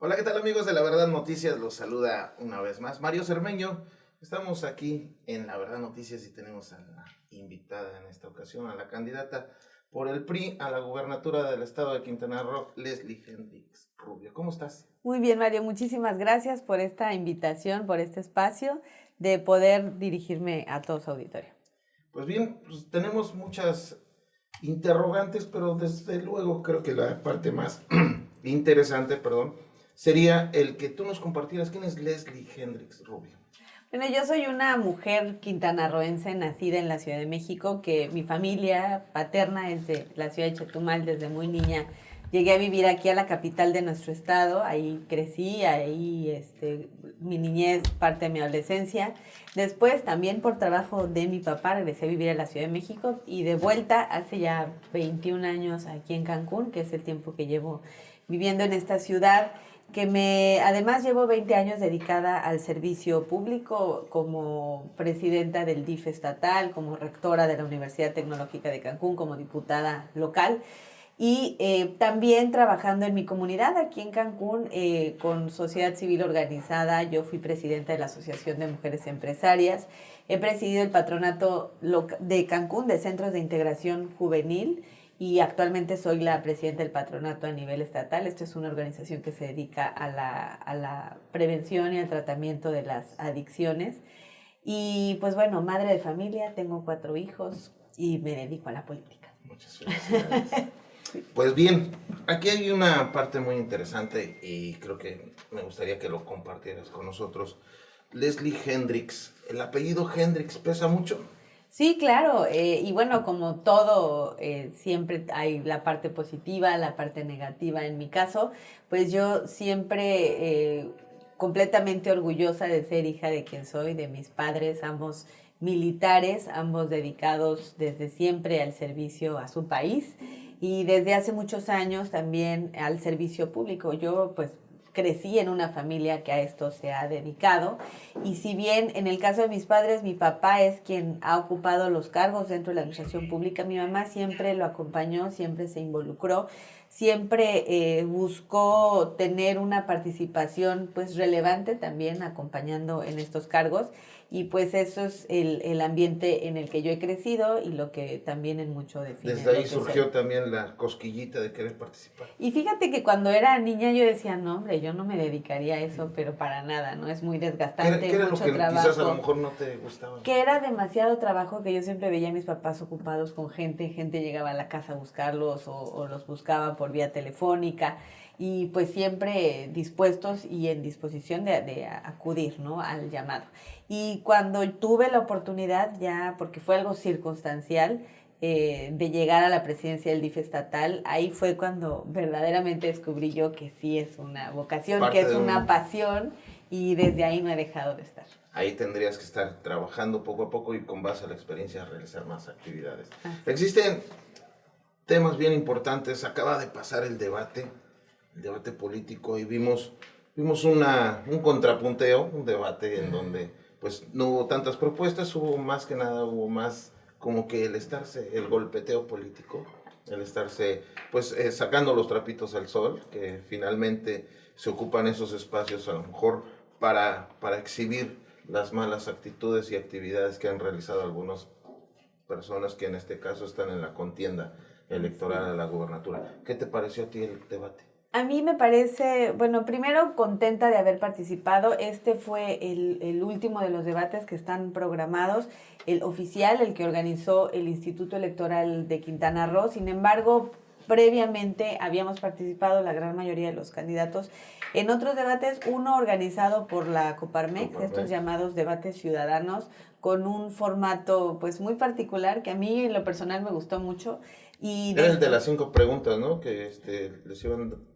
Hola, ¿qué tal amigos de La Verdad Noticias? Los saluda una vez más Mario Cermeño. Estamos aquí en La Verdad Noticias y tenemos a la invitada en esta ocasión, a la candidata por el PRI a la gubernatura del estado de Quintana Roo, Leslie Hendrix Rubio. ¿Cómo estás? Muy bien, Mario, muchísimas gracias por esta invitación, por este espacio de poder dirigirme a todo su auditorio. Pues bien, pues tenemos muchas interrogantes, pero desde luego creo que la parte más interesante, sería el que tú nos compartieras quién es Leslie Hendrix Rubio. Bueno, yo soy una mujer quintanarroense nacida en la Ciudad de México, que mi familia paterna es de la ciudad de Chetumal. Desde muy niña llegué a vivir aquí a la capital de nuestro estado, ahí crecí, ahí mi niñez, parte de mi adolescencia. Después, también por trabajo de mi papá, regresé a vivir a la Ciudad de México y de vuelta hace ya 21 años aquí en Cancún, que es el tiempo que llevo viviendo en esta ciudad, además llevo 20 años dedicada al servicio público como presidenta del DIF estatal, como rectora de la Universidad Tecnológica de Cancún, como diputada local y también trabajando en mi comunidad aquí en Cancún con sociedad civil organizada. Yo fui presidenta de la Asociación de Mujeres Empresarias, he presidido el patronato de Cancún de Centros de Integración Juvenil y actualmente soy la presidenta del patronato a nivel estatal. Esto es una organización que se dedica a la prevención y al tratamiento de las adicciones. Y pues bueno, madre de familia, tengo 4 hijos y me dedico a la política. Muchas felicidades. Pues bien, aquí hay una parte muy interesante y creo que me gustaría que lo compartieras con nosotros. Leslie Hendrix, ¿el apellido Hendrix pesa mucho? Sí, claro, y bueno, como todo, siempre hay la parte positiva, la parte negativa. En mi caso, pues yo siempre completamente orgullosa de ser hija de quien soy, de mis padres, ambos militares, ambos dedicados desde siempre al servicio a su país y desde hace muchos años también al servicio público. Yo pues crecí en una familia que a esto se ha dedicado, y si bien en el caso de mis padres mi papá es quien ha ocupado los cargos dentro de la administración pública, mi mamá siempre lo acompañó, siempre se involucró, siempre buscó tener una participación pues relevante también acompañando en estos cargos, y pues eso es el ambiente en el que yo he crecido y lo que también en mucho define Desde ahí lo que surgió soy. también la cosquillita de querer participar. Y fíjate que cuando era niña yo decía, no hombre, yo no me dedicaría a eso, pero para nada, ¿no? Es muy ¿Qué desgastante, era lo mucho que quizás a lo trabajo, mejor no te gustaba? que era demasiado trabajo, que yo siempre veía a mis papás ocupados con gente llegaba a la casa a buscarlos o los buscaba por vía telefónica, y pues siempre dispuestos y en disposición de acudir, ¿no?, al llamado. Y cuando tuve la oportunidad ya, porque fue algo circunstancial, de llegar a la presidencia del DIF estatal, ahí fue cuando verdaderamente descubrí yo que sí es una vocación, que Parte es de una un... pasión, y desde ahí no he dejado de estar. Ahí tendrías que estar trabajando poco a poco y con base a la experiencia realizar más actividades. Así. Existen temas bien importantes. Acaba de pasar el debate político y vimos un contrapunteo, un debate en donde pues no hubo tantas propuestas, hubo más que nada, hubo más como que el golpeteo político, el estarse pues sacando los trapitos al sol, que finalmente se ocupan esos espacios a lo mejor para exhibir las malas actitudes y actividades que han realizado algunas personas que en este caso están en la contienda electoral a la gubernatura. ¿Qué te pareció a ti el debate? A mí me parece, bueno, primero contenta de haber participado. Este fue el último de los debates que están programados, el oficial, el que organizó el Instituto Electoral de Quintana Roo. Sin embargo, previamente habíamos participado la gran mayoría de los candidatos en otros debates, uno organizado por la Coparmex, estos llamados debates ciudadanos, con un formato pues muy particular que a mí en lo personal me gustó mucho. Y Era el de las 5 preguntas, ¿no? Que les iban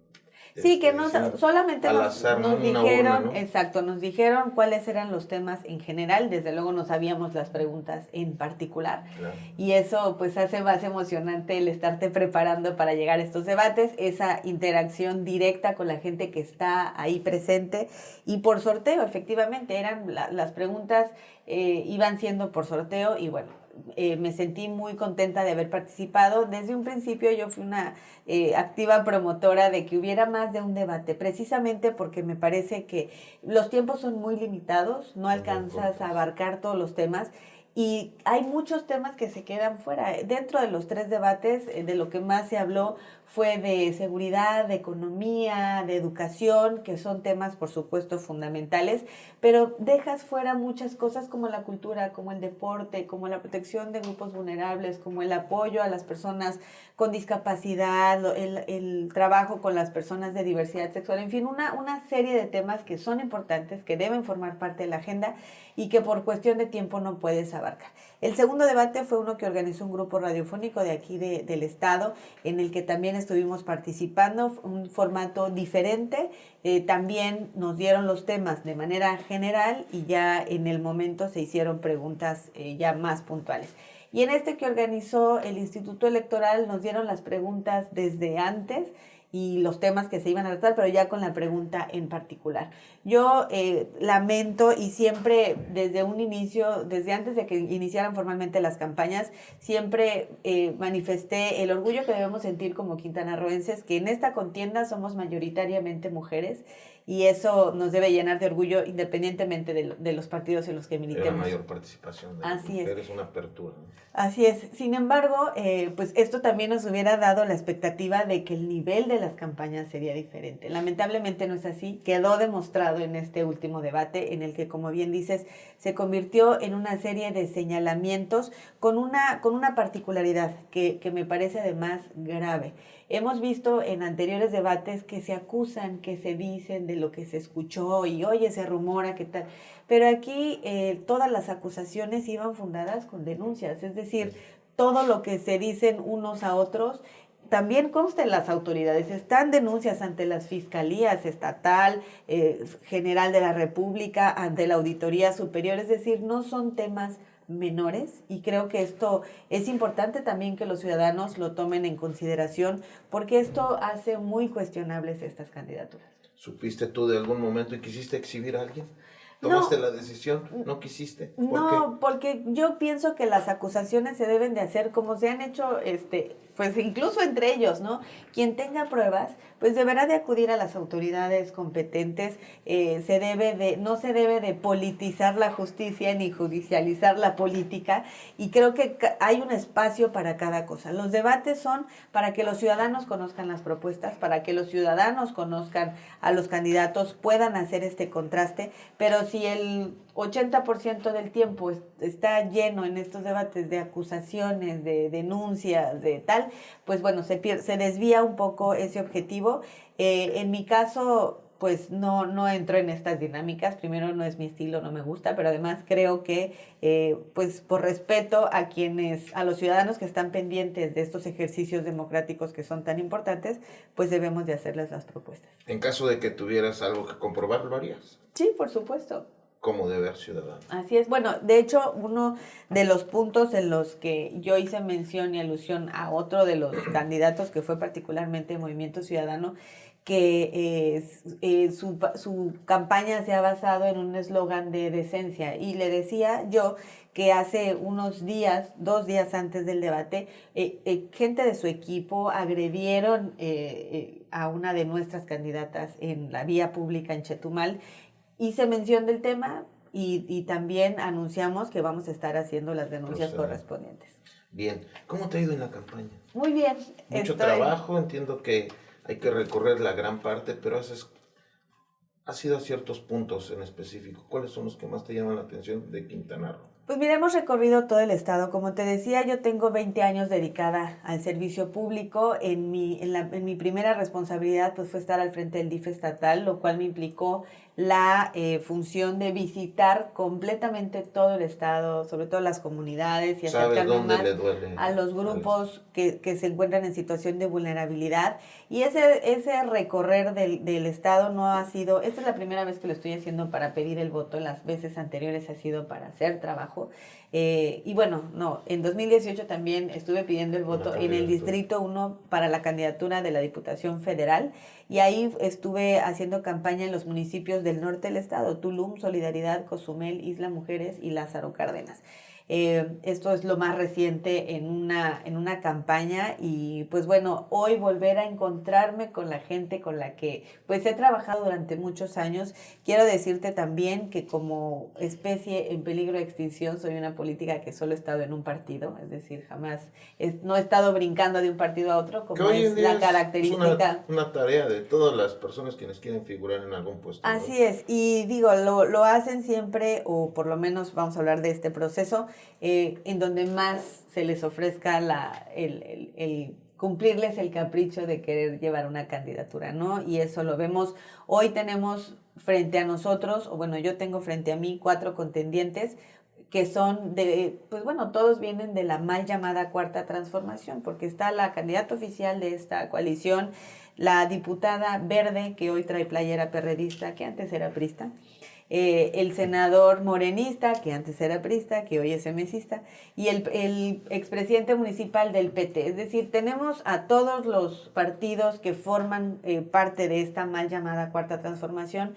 sí, que diciendo solamente al azar, ¿no? nos En una urna, dijeron, ¿no? exacto, nos dijeron cuáles eran los temas en general. Desde luego no sabíamos las preguntas en particular, Claro. y eso pues hace más emocionante el estarte preparando para llegar a estos debates, esa interacción directa con la gente que está ahí presente, y por sorteo, efectivamente, eran las preguntas iban siendo por sorteo, y bueno, me sentí muy contenta de haber participado. Desde un principio yo fui una activa promotora de que hubiera más de un debate, precisamente porque me parece que los tiempos son muy limitados, no alcanzas a abarcar todos los temas. Y hay muchos temas que se quedan fuera. Dentro de los 3 debates, de lo que más se habló fue de seguridad, de economía, de educación, que son temas, por supuesto, fundamentales, pero dejas fuera muchas cosas como la cultura, como el deporte, como la protección de grupos vulnerables, como el apoyo a las personas con discapacidad, el trabajo con las personas de diversidad sexual, en fin, una serie de temas que son importantes, que deben formar parte de la agenda y que por cuestión de tiempo no puedes abarcar. El segundo debate fue uno que organizó un grupo radiofónico de aquí del estado, en el que también estuvimos participando, un formato diferente. También nos dieron los temas de manera general y ya en el momento se hicieron preguntas ya más puntuales. Y en este que organizó el Instituto Electoral nos dieron las preguntas desde antes y los temas que se iban a tratar, pero ya con la pregunta en particular. Yo lamento y siempre desde un inicio, desde antes de que iniciaran formalmente las campañas, siempre manifesté el orgullo que debemos sentir como quintanarroenses, que en esta contienda somos mayoritariamente mujeres y eso nos debe llenar de orgullo independientemente de los partidos en los que militemos. Era mayor participación de las mujeres, una apertura, ¿no? Así es. Sin embargo, pues esto también nos hubiera dado la expectativa de que el nivel de las campañas sería diferente. Lamentablemente no es así. Quedó demostrado en este último debate en el que, como bien dices, se convirtió en una serie de señalamientos con una particularidad que me parece además grave. Hemos visto en anteriores debates que se acusan, que se dicen de lo que se escuchó y oye, se rumora, qué tal. Pero aquí todas las acusaciones iban fundadas con denuncias, es decir, todo lo que se dicen unos a otros también consta en las autoridades. Están denuncias ante las fiscalías estatal, general de la República, ante la Auditoría Superior, es decir, no son temas menores y creo que esto es importante también que los ciudadanos lo tomen en consideración porque esto hace muy cuestionables estas candidaturas. ¿Supiste tú de algún momento y quisiste exhibir a alguien? ¿Tomaste la decisión? ¿No quisiste? ¿Por qué? Porque yo pienso que las acusaciones se deben de hacer como se han hecho, pues incluso entre ellos, ¿no? Quien tenga pruebas, pues deberá de acudir a las autoridades competentes. No se debe de politizar la justicia ni judicializar la política y creo que hay un espacio para cada cosa. Los debates son para que los ciudadanos conozcan las propuestas, para que los ciudadanos conozcan a los candidatos, puedan hacer este contraste, pero si el 80% del tiempo está lleno en estos debates de acusaciones, de denuncias, de tal, pues bueno, se desvía un poco ese objetivo. En mi caso, pues no entro en estas dinámicas. Primero, no es mi estilo, no me gusta, pero además creo que, pues por respeto a los ciudadanos que están pendientes de estos ejercicios democráticos que son tan importantes, pues debemos de hacerles las propuestas. En caso de que tuvieras algo que comprobar, ¿lo harías? Sí, por supuesto. Como deber ciudadano. Así es. Bueno, de hecho, uno de los puntos en los que yo hice mención y alusión a otro de los candidatos que fue particularmente Movimiento Ciudadano, que su campaña se ha basado en un eslogan de decencia. Y le decía yo que hace unos días, 2 días antes del debate, gente de su equipo agredieron a una de nuestras candidatas en la vía pública en Chetumal. Hice mención del tema y también anunciamos que vamos a estar haciendo las denuncias correspondientes. Bien. ¿Cómo te ha ido en la campaña? Muy bien. Mucho trabajo, entiendo que hay que recorrer la gran parte, pero has ido a ciertos puntos en específico. ¿Cuáles son los que más te llaman la atención de Quintana Roo? Pues mira, hemos recorrido todo el estado. Como te decía, yo tengo 20 años dedicada al servicio público. En mi primera responsabilidad pues fue estar al frente del DIF estatal, lo cual me implicó la función de visitar completamente todo el estado, sobre todo las comunidades y acercarme más a los grupos que se encuentran en situación de vulnerabilidad. Y ese recorrer del estado no ha sido, esta es la primera vez que lo estoy haciendo para pedir el voto, las veces anteriores ha sido para hacer trabajo. Y bueno, en 2018 también estuve pidiendo el voto en el Distrito 1 para la candidatura de la Diputación Federal y ahí estuve haciendo campaña en los municipios del norte del estado, Tulum, Solidaridad, Cozumel, Isla Mujeres y Lázaro Cárdenas. Esto es lo más reciente en una campaña y pues bueno, hoy volver a encontrarme con la gente con la que pues he trabajado durante muchos años. Quiero decirte también que como especie en peligro de extinción soy una política que solo he estado en un partido, es decir, jamás no he estado brincando de un partido a otro, Que como hoy en es día la característica. una tarea de todas las personas quienes quieren figurar en algún puesto, ¿no? Así es, y digo, lo hacen siempre, o por lo menos vamos a hablar de este proceso, en donde más se les ofrezca el cumplirles el capricho de querer llevar una candidatura, ¿no? Y eso lo vemos, hoy tenemos frente a nosotros, o bueno, yo tengo frente a mí 4 contendientes que son pues bueno, todos vienen de la mal llamada Cuarta Transformación, porque está la candidata oficial de esta coalición, la diputada verde, que hoy trae playera perredista, que antes era prista, el senador morenista, que antes era prista, que hoy es emesista, y el expresidente municipal del PT. Es decir, tenemos a todos los partidos que forman parte de esta mal llamada Cuarta Transformación,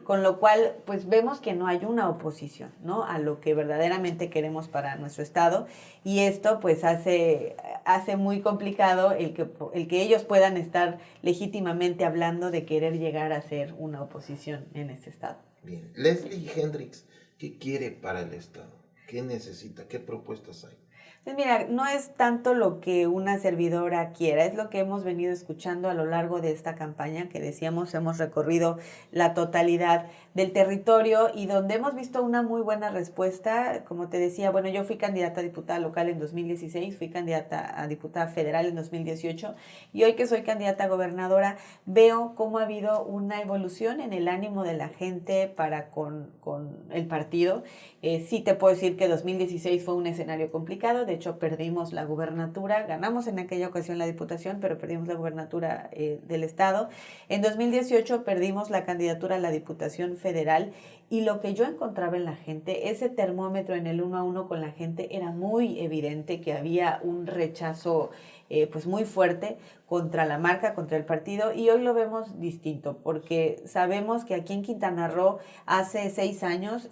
con lo cual pues vemos que no hay una oposición, ¿no?, a lo que verdaderamente queremos para nuestro estado, y esto pues hace muy complicado el que ellos puedan estar legítimamente hablando de querer llegar a ser una oposición en este estado. Bien. Leslie Hendricks, ¿qué quiere para el estado? ¿Qué necesita? ¿Qué propuestas hay? Pues mira, no es tanto lo que una servidora quiera, es lo que hemos venido escuchando a lo largo de esta campaña, que decíamos, hemos recorrido la totalidad del territorio y donde hemos visto una muy buena respuesta. Como te decía, bueno, yo fui candidata a diputada local en 2016, fui candidata a diputada federal en 2018 y hoy que soy candidata a gobernadora veo cómo ha habido una evolución en el ánimo de la gente para con el partido. Sí te puedo decir que 2016 fue un escenario complicado, de hecho perdimos la gubernatura, ganamos en aquella ocasión la diputación, pero perdimos la gubernatura del estado. En 2018 perdimos la candidatura a la diputación federal y lo que yo encontraba en la gente, ese termómetro en el 1 a 1 con la gente, era muy evidente que había un rechazo pues muy fuerte contra la marca, contra el partido, y hoy lo vemos distinto, porque sabemos que aquí en Quintana Roo hace 6 años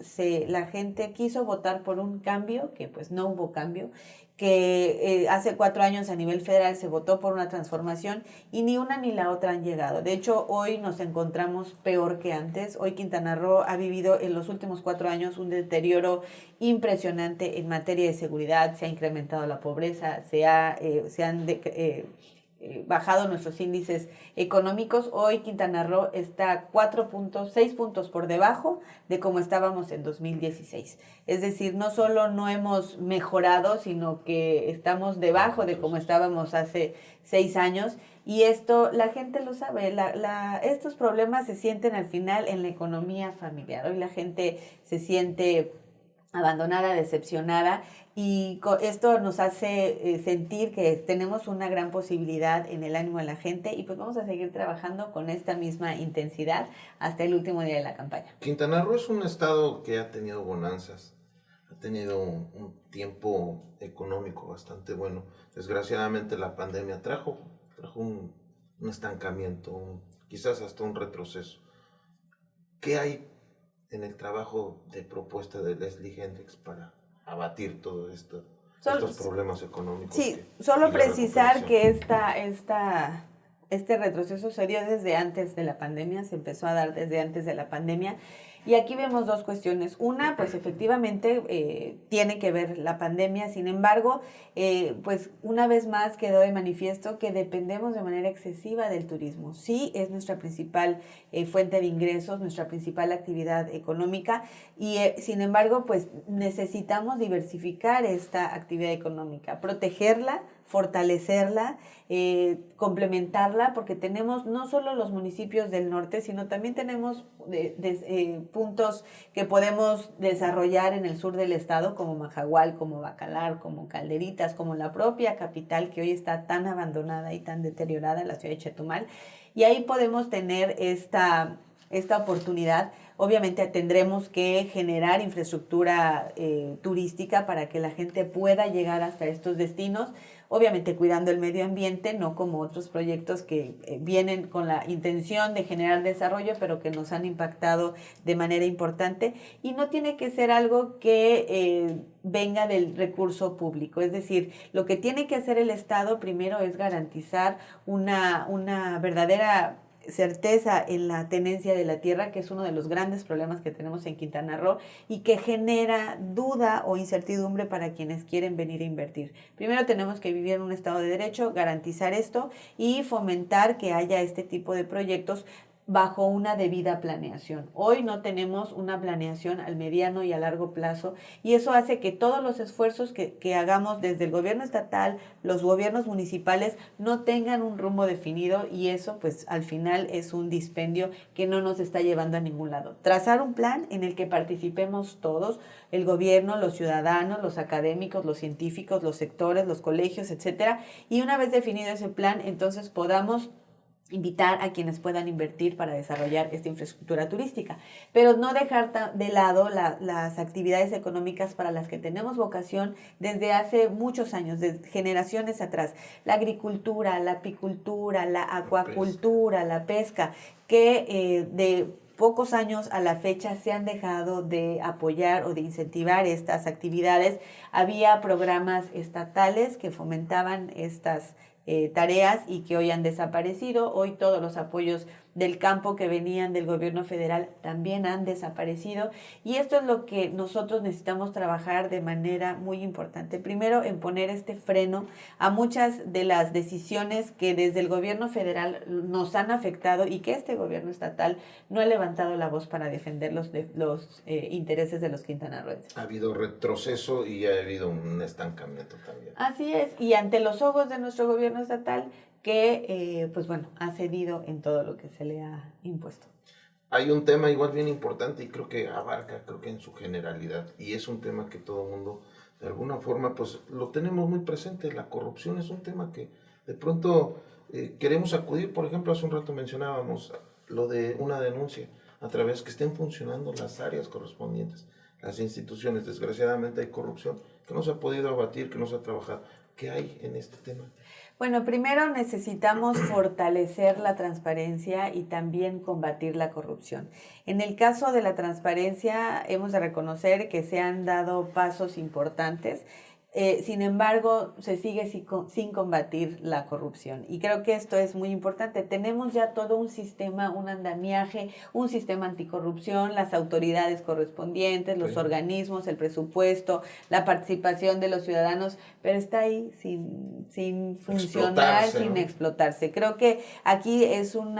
la gente quiso votar por un cambio, que pues no hubo cambio, que hace 4 años a nivel federal se votó por una transformación y ni una ni la otra han llegado. De hecho, hoy nos encontramos peor que antes. Hoy Quintana Roo ha vivido en los últimos 4 años un deterioro impresionante en materia de seguridad, se ha incrementado la pobreza, se han bajado nuestros índices económicos. Hoy Quintana Roo está 6 puntos por debajo de como estábamos en 2016. Es decir, no solo no hemos mejorado, sino que estamos debajo de como estábamos hace 6 años. Y esto la gente lo sabe, estos problemas se sienten al final en la economía familiar. Hoy la gente se siente abandonada, decepcionada, y esto nos hace sentir que tenemos una gran posibilidad en el ánimo de la gente y pues vamos a seguir trabajando con esta misma intensidad hasta el último día de la campaña. Quintana Roo es un estado que ha tenido bonanzas, ha tenido un tiempo económico bastante bueno. Desgraciadamente la pandemia trajo un estancamiento, quizás hasta un retroceso. ¿Qué hay en el trabajo de propuesta de Leslie Hendricks para abatir todo esto, estos problemas económicos? Sí, solo precisar que este retroceso se dio desde antes de la pandemia, se empezó a dar desde antes de la pandemia. Y aquí vemos 2 cuestiones. Una, pues efectivamente tiene que ver la pandemia, sin embargo, pues una vez más quedó de manifiesto que dependemos de manera excesiva del turismo. Sí, es nuestra principal fuente de ingresos, nuestra principal actividad económica y sin embargo, pues necesitamos diversificar esta actividad económica, protegerla, fortalecerla, complementarla, porque tenemos no solo los municipios del norte, sino también tenemos puntos que podemos desarrollar en el sur del estado, como Majahual, como Bacalar, como Calderitas, como la propia capital, que hoy está tan abandonada y tan deteriorada, la ciudad de Chetumal, y ahí podemos tener esta oportunidad. Obviamente tendremos que generar infraestructura turística para que la gente pueda llegar hasta estos destinos. obviamente cuidando el medio ambiente, no como otros proyectos que vienen con la intención de generar desarrollo, pero que nos han impactado de manera importante. Y no tiene que ser algo que venga del recurso público. Es decir, lo que tiene que hacer el Estado primero es garantizar una verdadera certeza en la tenencia de la tierra, que es uno de los grandes problemas que tenemos en Quintana Roo y que genera duda o incertidumbre para quienes quieren venir a invertir. Primero tenemos que vivir en un Estado de Derecho, garantizar esto y fomentar que haya este tipo de proyectos bajo una debida planeación. Hoy no tenemos una planeación al mediano y a largo plazo y eso hace que todos los esfuerzos que hagamos desde el gobierno estatal, los gobiernos municipales, no tengan un rumbo definido y eso pues al final es un dispendio que no nos está llevando a ningún lado. Trazar un plan en el que participemos todos, el gobierno, los ciudadanos, los académicos, los científicos, los sectores, los colegios, etcétera, y una vez definido ese plan, entonces podamos invitar a quienes puedan invertir para desarrollar esta infraestructura turística, pero no dejar de lado las actividades económicas para las que tenemos vocación desde hace muchos años, desde generaciones atrás, la agricultura, la apicultura, la acuacultura, la pesca, que de pocos años a la fecha se han dejado de apoyar o de incentivar estas actividades. Había programas estatales que fomentaban estas tareas y que hoy han desaparecido. Hoy todos los apoyos del campo que venían del gobierno federal también han desaparecido y esto es lo que nosotros necesitamos trabajar de manera muy importante. Primero, en poner este freno a muchas de las decisiones que desde el gobierno federal nos han afectado y que este gobierno estatal no ha levantado la voz para defender los intereses de los quintanarroenses. Ha habido retroceso y ha habido un estancamiento también. Así es, y ante los ojos de nuestro gobierno estatal, que pues bueno, ha cedido en todo lo que se le ha impuesto. Hay un tema igual bien importante y creo que abarca, creo que en su generalidad, y es un tema que todo el mundo de alguna forma pues lo tenemos muy presente. La corrupción es un tema que de pronto queremos acudir. Por ejemplo, hace un rato mencionábamos lo de una denuncia a través que estén funcionando las áreas correspondientes, las instituciones. Desgraciadamente hay corrupción que no se ha podido abatir, que no se ha trabajado. ¿Qué hay en este tema? Bueno, primero necesitamos fortalecer la transparencia y también combatir la corrupción. En el caso de la transparencia, hemos de reconocer que se han dado pasos importantes. Sin embargo, se sigue sin combatir la corrupción. Y creo que esto es muy importante. Tenemos ya todo un sistema, un andamiaje, un sistema anticorrupción, las autoridades correspondientes, los organismos, el presupuesto, la participación de los ciudadanos, pero está ahí sin funcionar, sin explotarse. Creo que aquí es un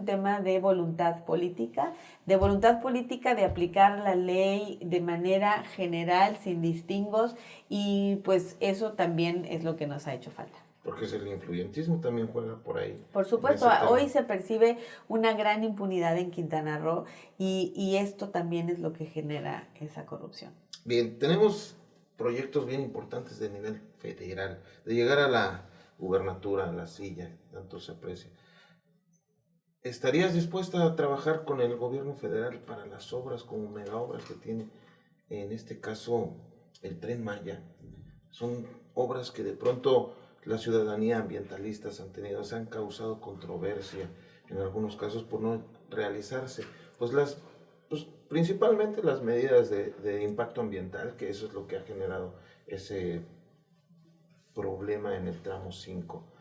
tema de voluntad política de aplicar la ley de manera general, sin distingos, y pues eso también es lo que nos ha hecho falta. Porque es el influyentismo también juega por ahí. Por supuesto, hoy se percibe una gran impunidad en Quintana Roo y esto también es lo que genera esa corrupción. Bien, tenemos proyectos bien importantes de nivel federal, de llegar a la gubernatura, a la silla, tanto se aprecia. ¿Estarías dispuesta a trabajar con el gobierno federal para las obras como megaobras que tiene, en este caso, el Tren Maya? Son obras que de pronto la ciudadanía ambientalistas han causado controversia en algunos casos por no realizarse. Pues principalmente las medidas de impacto ambiental, que eso es lo que ha generado ese problema en el tramo 5.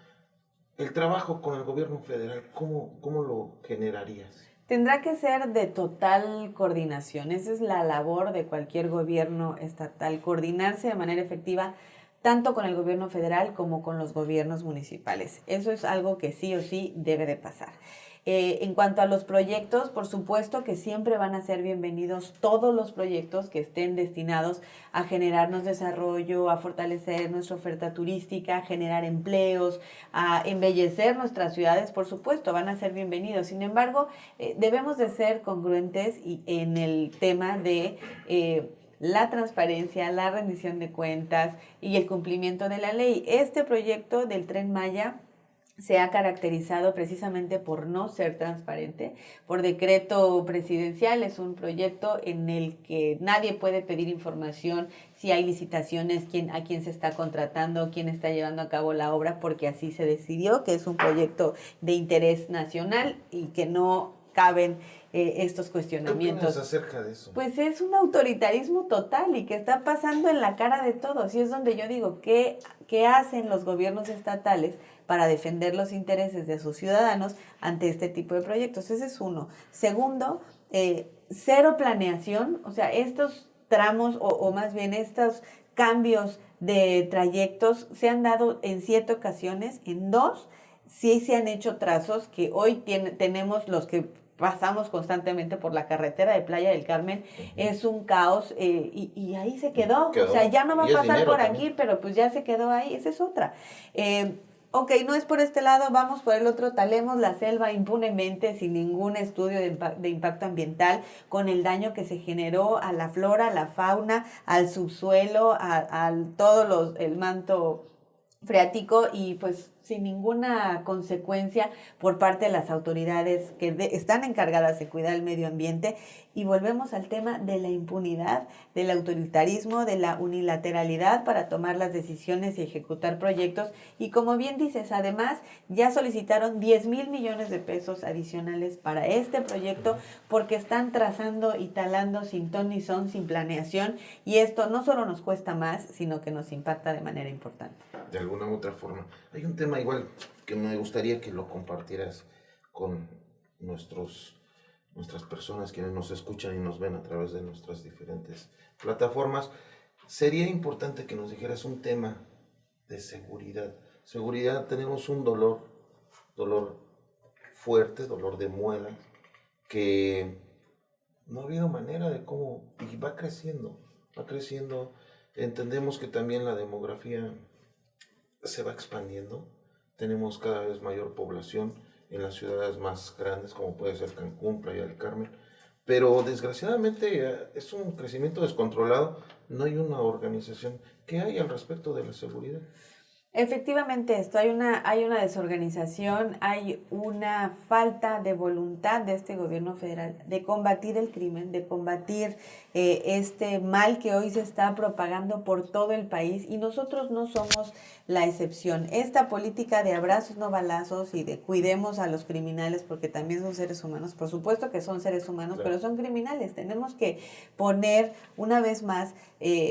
El trabajo con el gobierno federal, ¿cómo lo generarías? Tendrá que ser de total coordinación. Esa es la labor de cualquier gobierno estatal, coordinarse de manera efectiva tanto con el gobierno federal como con los gobiernos municipales. Eso es algo que sí o sí debe de pasar. En cuanto a los proyectos, por supuesto que siempre van a ser bienvenidos todos los proyectos que estén destinados a generarnos desarrollo, a fortalecer nuestra oferta turística, a generar empleos, a embellecer nuestras ciudades, por supuesto, van a ser bienvenidos. Sin embargo, debemos de ser congruentes en el tema de la transparencia, la rendición de cuentas y el cumplimiento de la ley. Este proyecto del Tren Maya se ha caracterizado precisamente por no ser transparente. Por decreto presidencial es un proyecto en el que nadie puede pedir información, si hay licitaciones, a quién se está contratando, quién está llevando a cabo la obra, porque así se decidió, que es un proyecto de interés nacional y que no caben estos cuestionamientos. ¿Qué opinas acerca de eso? Pues es un autoritarismo total y que está pasando en la cara de todos. Y es donde yo digo, ¿qué hacen los gobiernos estatales para defender los intereses de sus ciudadanos ante este tipo de proyectos? Ese es uno. Segundo, cero planeación. O sea, estos tramos o más bien estos cambios de trayectos se han dado en 7 ocasiones. En 2 sí se han hecho trazos que hoy tenemos los que pasamos constantemente por la carretera de Playa del Carmen, es un caos y ahí se quedó. O sea, ya no va a pasar por aquí, pero pues ya se quedó ahí, esa es otra. Ok, no es por este lado, vamos por el otro, talemos la selva impunemente, sin ningún estudio de impacto ambiental, con el daño que se generó a la flora, a la fauna, al subsuelo, el manto freático y pues sin ninguna consecuencia por parte de las autoridades que están encargadas de cuidar el medio ambiente. Y volvemos al tema de la impunidad, del autoritarismo, de la unilateralidad para tomar las decisiones y ejecutar proyectos. Y como bien dices, además ya solicitaron 10,000 millones de pesos adicionales para este proyecto porque están trazando y talando sin ton ni son, sin planeación. Y esto no solo nos cuesta más, sino que nos impacta de manera importante. De alguna u otra forma. Hay un tema igual que me gustaría que lo compartieras con nuestras personas quienes nos escuchan y nos ven a través de nuestras diferentes plataformas. Sería importante que nos dijeras un tema de seguridad. Seguridad, tenemos un dolor fuerte, dolor de muela, que no ha habido manera de cómo, y va creciendo. Entendemos que también la demografía se va expandiendo, tenemos cada vez mayor población en las ciudades más grandes como puede ser Cancún, Playa del Carmen, pero desgraciadamente es un crecimiento descontrolado, no hay una organización. ¿Qué hay al respecto de la seguridad? Efectivamente esto, hay una desorganización, hay una falta de voluntad de este gobierno federal de combatir el crimen, de combatir este mal que hoy se está propagando por todo el país y nosotros no somos la excepción. Esta política de abrazos no balazos y de cuidemos a los criminales porque también son seres humanos, por supuesto que son seres humanos, claro, pero son criminales. Tenemos que poner una vez más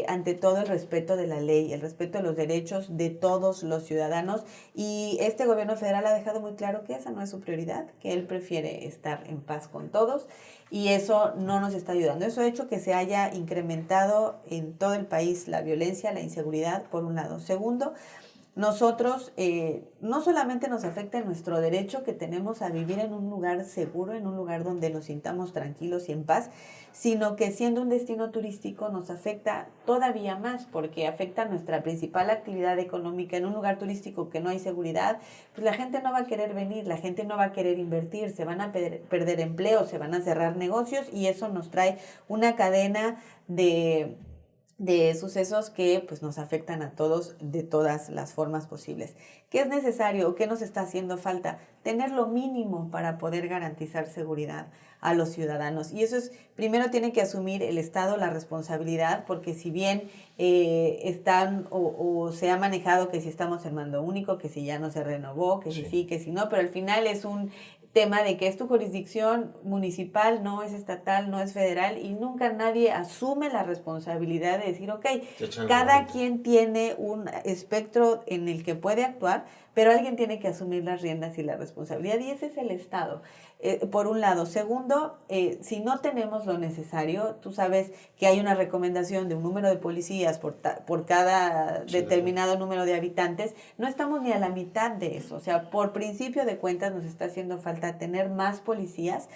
ante todo el respeto de la ley, el respeto de los derechos de todos los ciudadanos y este gobierno federal ha dejado muy claro que esa no es su prioridad, que él prefiere estar en paz con todos y eso no nos está ayudando. Eso ha hecho que se haya incrementado en todo el país la violencia, la inseguridad, por un lado. Segundo, nosotros no solamente nos afecta nuestro derecho que tenemos a vivir en un lugar seguro, en un lugar donde nos sintamos tranquilos y en paz, sino que siendo un destino turístico nos afecta todavía más porque afecta nuestra principal actividad económica. En un lugar turístico que no hay seguridad, pues la gente no va a querer venir, la gente no va a querer invertir, se van a perder empleos, se van a cerrar negocios y eso nos trae una cadena de sucesos que pues nos afectan a todos de todas las formas posibles. ¿Qué es necesario o qué nos está haciendo falta? Tener lo mínimo para poder garantizar seguridad a los ciudadanos. Y eso es, primero tiene que asumir el Estado la responsabilidad, porque si bien están o se ha manejado que si estamos en mando único, que si ya no se renovó, que si sí, que si no, pero al final es un tema de que es tu jurisdicción municipal, no es estatal, no es federal y nunca nadie asume la responsabilidad de decir, ok, cada quien tiene un espectro en el que puede actuar, pero alguien tiene que asumir las riendas y la responsabilidad y ese es el Estado, por un lado. Segundo, si no tenemos lo necesario, tú sabes que hay una recomendación de un número de policías por cada determinado número de habitantes, no estamos ni a la mitad de eso, o sea, por principio de cuentas nos está haciendo falta tener más policías,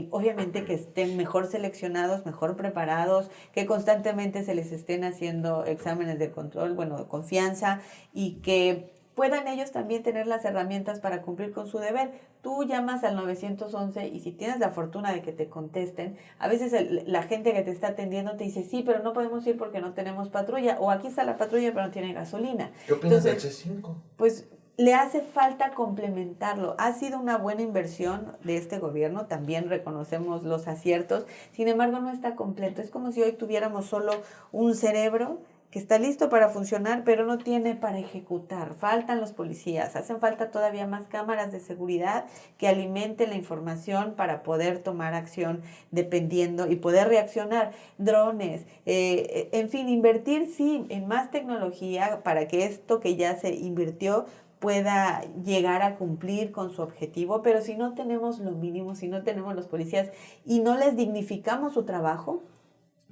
obviamente que estén mejor seleccionados, mejor preparados, que constantemente se les estén haciendo exámenes de control, bueno, de confianza y que puedan ellos también tener las herramientas para cumplir con su deber. Tú llamas al 911 y si tienes la fortuna de que te contesten, a veces la gente que te está atendiendo te dice, sí, pero no podemos ir porque no tenemos patrulla, o aquí está la patrulla pero no tiene gasolina. ¿Qué opinas del C5? Pues le hace falta complementarlo. Ha sido una buena inversión de este gobierno, también reconocemos los aciertos, sin embargo no está completo. Es como si hoy tuviéramos solo un cerebro que está listo para funcionar, pero no tiene para ejecutar. Faltan los policías, hacen falta todavía más cámaras de seguridad que alimenten la información para poder tomar acción dependiendo y poder reaccionar. Drones, en fin, invertir sí en más tecnología para que esto que ya se invirtió pueda llegar a cumplir con su objetivo, pero si no tenemos lo mínimo, si no tenemos los policías y no les dignificamos su trabajo,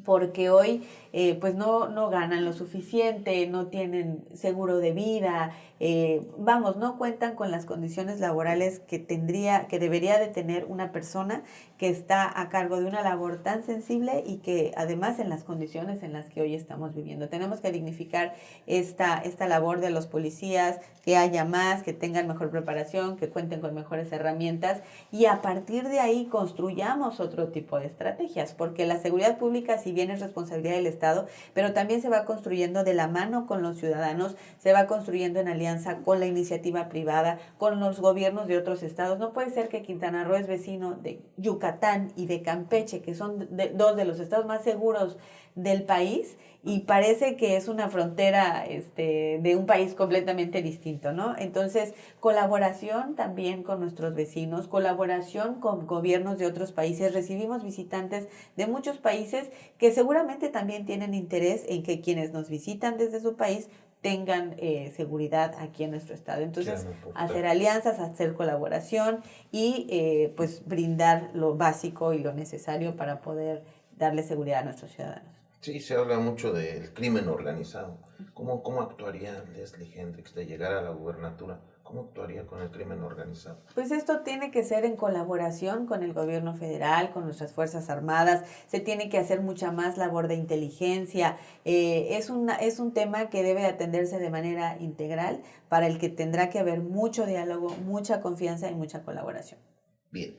porque hoy pues no ganan lo suficiente, no tienen seguro de vida, no cuentan con las condiciones laborales que debería de tener una persona que está a cargo de una labor tan sensible y que además en las condiciones en las que hoy estamos viviendo. Tenemos que dignificar esta labor de los policías, que haya más, que tengan mejor preparación, que cuenten con mejores herramientas y a partir de ahí construyamos otro tipo de estrategias, porque la seguridad pública, si bien es responsabilidad del Estado, pero también se va construyendo de la mano con los ciudadanos, se va construyendo en alianza con la iniciativa privada, con los gobiernos de otros estados. No puede ser que Quintana Roo es vecino de Yucatán y de Campeche, que son dos de los estados más seguros del país, y parece que es una frontera de un país completamente distinto, ¿no? Entonces, colaboración también con nuestros vecinos, colaboración con gobiernos de otros países. Recibimos visitantes de muchos países que seguramente también tienen interés en que quienes nos visitan desde su país tengan seguridad aquí en nuestro estado. Entonces, hacer alianzas, hacer colaboración y pues brindar lo básico y lo necesario para poder darle seguridad a nuestros ciudadanos. Sí, se habla mucho del crimen organizado. ¿Cómo actuaría Leslie Hendrix de llegar a la gubernatura? ¿Cómo actuaría con el crimen organizado? Pues esto tiene que ser en colaboración con el gobierno federal, con nuestras Fuerzas Armadas. Se tiene que hacer mucha más labor de inteligencia. Es un tema que debe atenderse de manera integral, para el que tendrá que haber mucho diálogo, mucha confianza y mucha colaboración. Bien,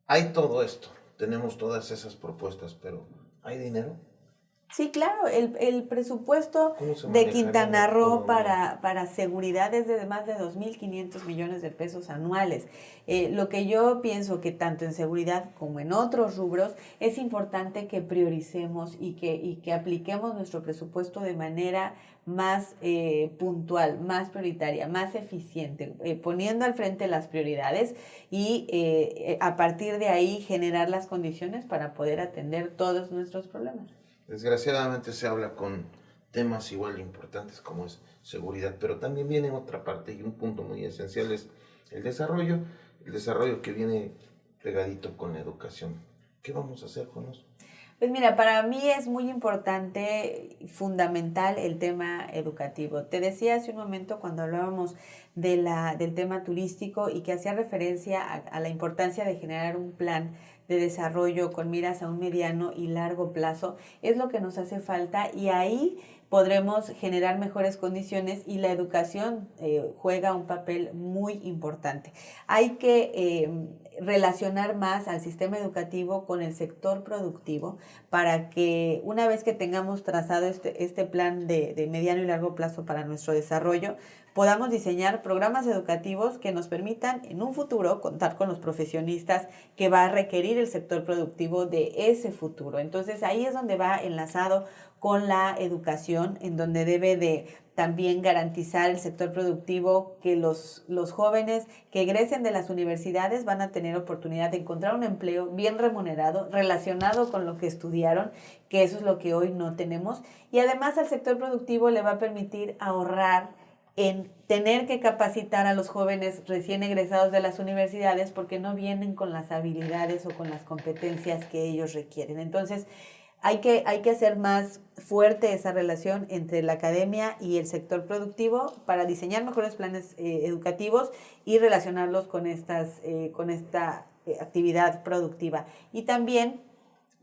hay todo esto, tenemos todas esas propuestas, pero ¿hay dinero? Sí, claro, el presupuesto de Quintana Roo para seguridad es de más de 2.500 millones de pesos anuales. Lo que yo pienso que tanto en seguridad como en otros rubros es importante que prioricemos y que apliquemos nuestro presupuesto de manera más puntual, más prioritaria, más eficiente, poniendo al frente las prioridades y a partir de ahí generar las condiciones para poder atender todos nuestros problemas. Desgraciadamente se habla con temas igual importantes como es seguridad, pero también viene otra parte y un punto muy esencial es el desarrollo que viene pegadito con la educación. ¿Qué vamos a hacer con eso? Pues mira, para mí es muy importante y fundamental el tema educativo. Te decía hace un momento cuando hablábamos del tema turístico y que hacía referencia a la importancia de generar un plan de desarrollo con miras a un mediano y largo plazo, es lo que nos hace falta y ahí podremos generar mejores condiciones y la educación juega un papel muy importante. Hay que relacionar más al sistema educativo con el sector productivo para que una vez que tengamos trazado este plan de mediano y largo plazo para nuestro desarrollo, podamos diseñar programas educativos que nos permitan en un futuro contar con los profesionistas que va a requerir el sector productivo de ese futuro. Entonces ahí es donde va enlazado con la educación, en donde debe de también garantizar el sector productivo que los jóvenes que egresen de las universidades van a tener oportunidad de encontrar un empleo bien remunerado, relacionado con lo que estudiaron, que eso es lo que hoy no tenemos. Y además al sector productivo le va a permitir ahorrar en tener que capacitar a los jóvenes recién egresados de las universidades porque no vienen con las habilidades o con las competencias que ellos requieren. Entonces, hay que hacer más fuerte esa relación entre la academia y el sector productivo para diseñar mejores planes educativos y relacionarlos con esta actividad productiva. Y también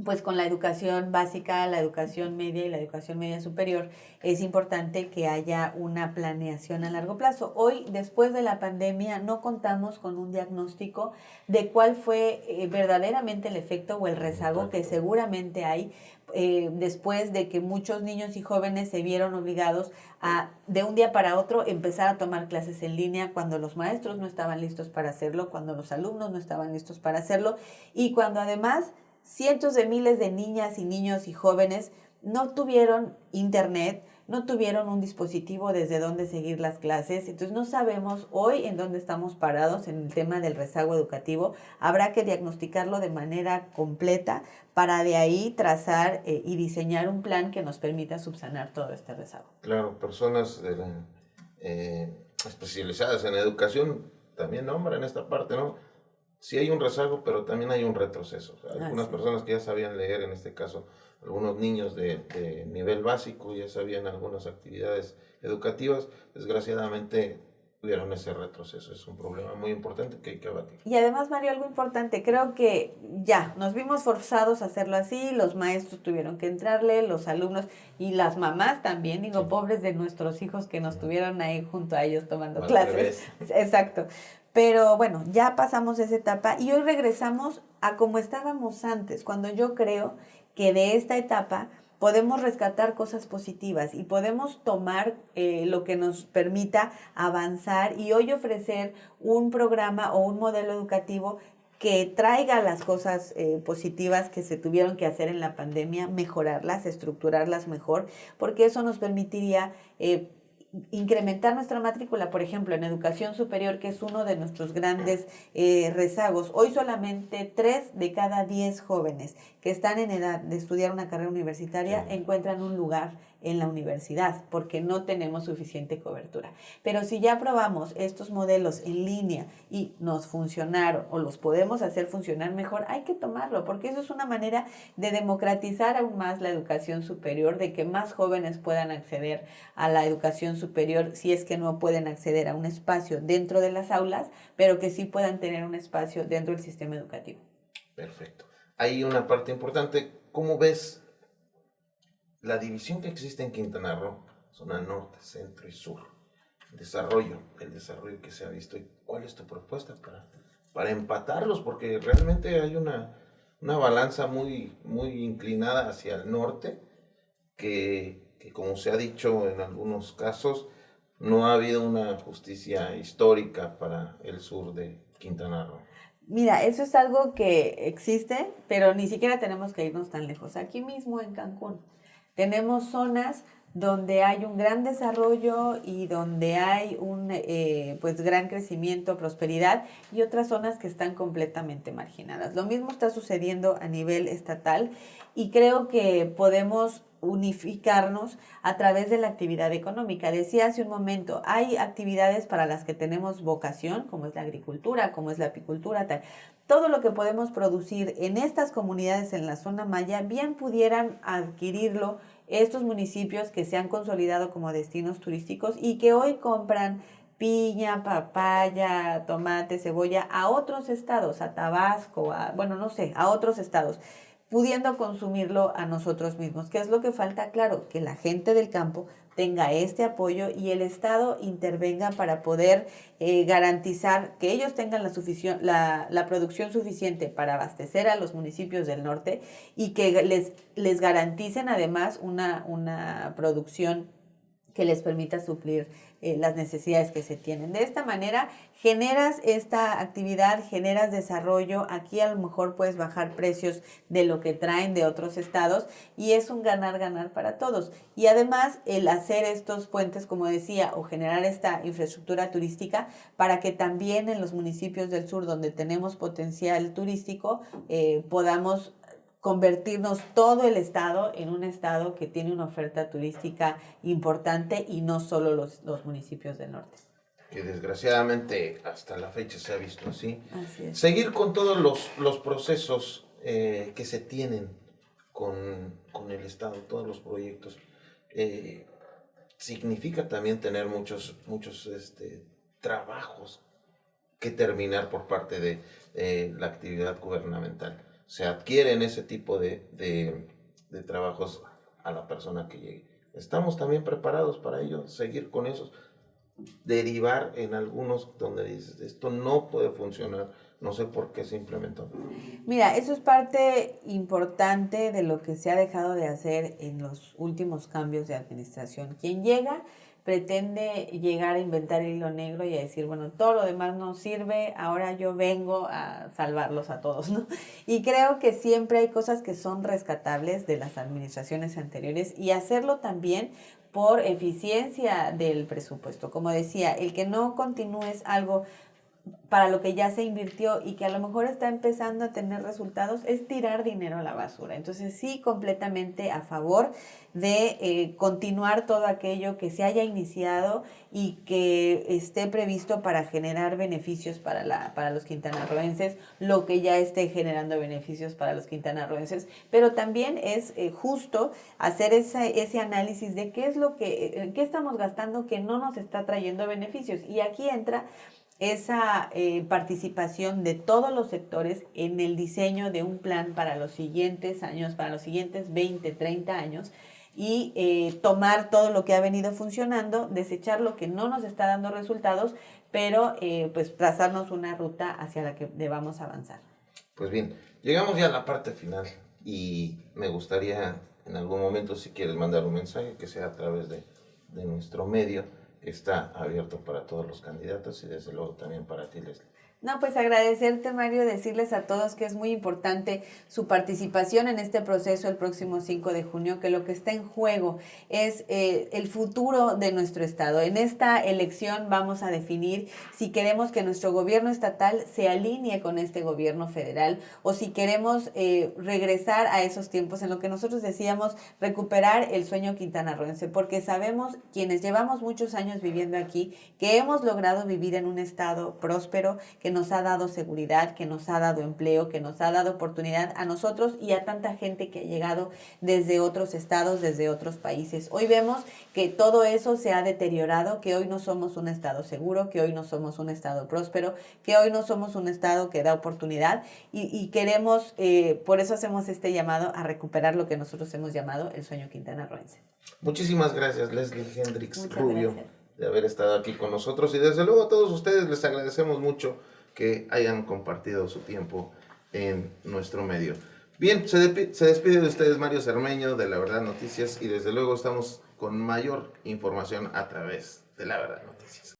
pues con la educación básica, la educación media y la educación media superior, es importante que haya una planeación a largo plazo. Hoy, después de la pandemia, no contamos con un diagnóstico de cuál fue verdaderamente el efecto o el rezago que seguramente hay después de que muchos niños y jóvenes se vieron obligados a, de un día para otro, empezar a tomar clases en línea cuando los maestros no estaban listos para hacerlo, cuando los alumnos no estaban listos para hacerlo y cuando además cientos de miles de niñas y niños y jóvenes no tuvieron internet, no tuvieron un dispositivo desde donde seguir las clases. Entonces no sabemos hoy en dónde estamos parados en el tema del rezago educativo. Habrá que diagnosticarlo de manera completa para de ahí trazar y diseñar un plan que nos permita subsanar todo este rezago. Claro, personas especializadas en educación también nombran esta parte, ¿no? Sí hay un rezago, pero también hay un retroceso. O sea, algunas personas que ya sabían leer, en este caso, algunos niños de nivel básico, ya sabían algunas actividades educativas, desgraciadamente tuvieron ese retroceso. Es un problema muy importante que hay que abatir. Y además, Mario, algo importante, creo que ya nos vimos forzados a hacerlo así, los maestros tuvieron que entrarle, los alumnos y las mamás también, digo, sí, pobres de nuestros hijos que nos tuvieron ahí junto a ellos tomando clases. Exacto. Pero bueno, ya pasamos esa etapa y hoy regresamos a como estábamos antes, cuando yo creo que de esta etapa podemos rescatar cosas positivas y podemos tomar lo que nos permita avanzar y hoy ofrecer un programa o un modelo educativo que traiga las cosas positivas que se tuvieron que hacer en la pandemia, mejorarlas, estructurarlas mejor, porque eso nos permitiría incrementar nuestra matrícula, por ejemplo, en educación superior, que es uno de nuestros grandes rezagos. Hoy solamente 3 de cada 10 jóvenes que están en edad de estudiar una carrera universitaria encuentran un lugar en la universidad, porque no tenemos suficiente cobertura. Pero si ya probamos estos modelos en línea y nos funcionaron o los podemos hacer funcionar mejor, hay que tomarlo, porque eso es una manera de democratizar aún más la educación superior, de que más jóvenes puedan acceder a la educación superior si es que no pueden acceder a un espacio dentro de las aulas, pero que sí puedan tener un espacio dentro del sistema educativo. Perfecto. Hay una parte importante. ¿Cómo ves la división que existe en Quintana Roo, zona norte, centro y sur? El desarrollo que se ha visto. ¿Y cuál es tu propuesta para empatarlos? Porque realmente hay una balanza muy, muy inclinada hacia el norte, que como se ha dicho en algunos casos, no ha habido una justicia histórica para el sur de Quintana Roo. Mira, eso es algo que existe, pero ni siquiera tenemos que irnos tan lejos. Aquí mismo en Cancún tenemos zonas donde hay un gran desarrollo y donde hay un pues gran crecimiento, prosperidad, y otras zonas que están completamente marginadas. Lo mismo está sucediendo a nivel estatal y creo que podemos unificarnos a través de la actividad económica. Decía hace un momento, hay actividades para las que tenemos vocación, como es la agricultura, como es la apicultura, tal. Todo lo que podemos producir en estas comunidades en la zona maya, bien pudieran adquirirlo estos municipios que se han consolidado como destinos turísticos y que hoy compran piña, papaya, tomate, cebolla a otros estados, a Tabasco, a otros estados, pudiendo consumirlo a nosotros mismos. ¿Qué es lo que falta? Claro, que la gente del campo tenga este apoyo y el Estado intervenga para poder garantizar que ellos tengan la producción suficiente para abastecer a los municipios del norte y que les garanticen además una producción que les permita suplir las necesidades que se tienen. De esta manera generas esta actividad, generas desarrollo, aquí a lo mejor puedes bajar precios de lo que traen de otros estados y es un ganar-ganar para todos. Y además el hacer estos puentes, como decía, o generar esta infraestructura turística para que también en los municipios del sur donde tenemos potencial turístico podamos convertirnos todo el estado en un estado que tiene una oferta turística importante y no solo los municipios del norte. Que desgraciadamente hasta la fecha se ha visto así. Así es. Seguir con todos los procesos que se tienen con el Estado, todos los proyectos, significa también tener muchos trabajos que terminar por parte de la actividad gubernamental. se adquieren ese tipo de trabajos a la persona que llegue. Estamos también preparados para ello, seguir con esos, derivar en algunos donde dices, esto no puede funcionar, no sé por qué se implementó. Mira, eso es parte importante de lo que se ha dejado de hacer en los últimos cambios de administración. Quien llega pretende llegar a inventar el hilo negro y a decir, bueno, todo lo demás no sirve, ahora yo vengo a salvarlos a todos, ¿no? Y creo que siempre hay cosas que son rescatables de las administraciones anteriores y hacerlo también por eficiencia del presupuesto. Como decía, el que no continúes algo para lo que ya se invirtió y que a lo mejor está empezando a tener resultados, es tirar dinero a la basura. Entonces sí, completamente a favor de continuar todo aquello que se haya iniciado y que esté previsto para generar beneficios para los quintanarroenses, lo que ya esté generando beneficios para los quintanarroenses, pero también es justo hacer ese análisis de qué es lo que, en qué estamos gastando que no nos está trayendo beneficios. Y aquí entra esa participación de todos los sectores en el diseño de un plan para los siguientes años, para los siguientes 20, 30 años, y tomar todo lo que ha venido funcionando, desechar lo que no nos está dando resultados, pero pues trazarnos una ruta hacia la que debamos avanzar. Pues bien, llegamos ya a la parte final y me gustaría en algún momento, si quieres mandar un mensaje, que sea a través de nuestro medio, que está abierto para todos los candidatos y desde luego también para ti, Leslie. No, pues agradecerte, Mario, decirles a todos que es muy importante su participación en este proceso el próximo 5 de junio, que lo que está en juego es el futuro de nuestro estado. En esta elección vamos a definir si queremos que nuestro gobierno estatal se alinee con este gobierno federal o si queremos regresar a esos tiempos en lo que nosotros decíamos, recuperar el sueño quintanarroense, porque sabemos, quienes llevamos muchos años viviendo aquí, que hemos logrado vivir en un estado próspero, que nos ha dado seguridad, que nos ha dado empleo, que nos ha dado oportunidad a nosotros y a tanta gente que ha llegado desde otros estados, desde otros países. Hoy vemos que todo eso se ha deteriorado, que hoy no somos un estado seguro, que hoy no somos un estado próspero, que hoy no somos un estado que da oportunidad y queremos, por eso hacemos este llamado a recuperar lo que nosotros hemos llamado el sueño quintanarroense. Muchísimas gracias, Leslie Hendrix Muchas Rubio, gracias. de haber estado aquí con nosotros y desde luego a todos ustedes les agradecemos mucho que hayan compartido su tiempo en nuestro medio. Bien, se despide de ustedes Mario Cermeño de La Verdad Noticias y desde luego estamos con mayor información a través de La Verdad Noticias.